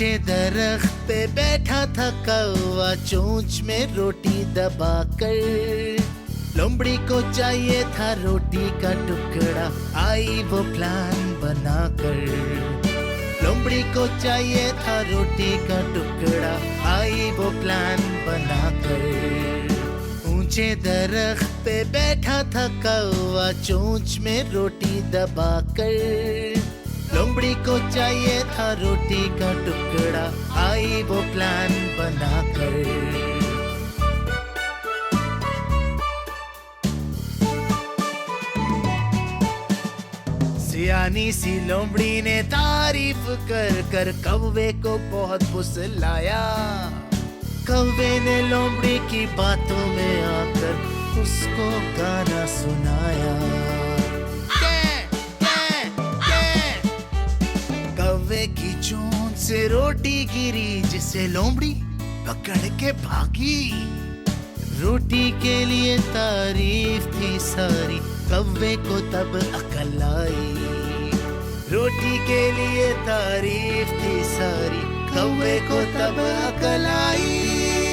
ऊंचे दरख्त पे बैठा था कौवा चोंच में रोटी दबाकर। लोमड़ी को चाहिए था रोटी का टुकड़ा, आई वो प्लान बनाकर। लोमड़ी को चाहिए था रोटी का टुकड़ा, आई वो प्लान बनाकर। ऊंचे दरख्त पे बैठा था कौवा चोंच में रोटी दबाकर। लोमड़ी को चाहिए था रोटी का टुकड़ा, आई वो प्लान बनाकर। सियानी सी लोमड़ी ने तारीफ कर कर कौवे को बहुत फुसलाया। कौवे ने लोमड़ी की बातों में आकर उसको गाना सुनाया। कौवे की चोंच से रोटी गिरी जिसे लोमड़ी पकड़ के भागी। रोटी के लिए तारीफ थी सारी, कौवे को तब अकल आई। रोटी के लिए तारीफ थी सारी, कौवे को तब अकल आई।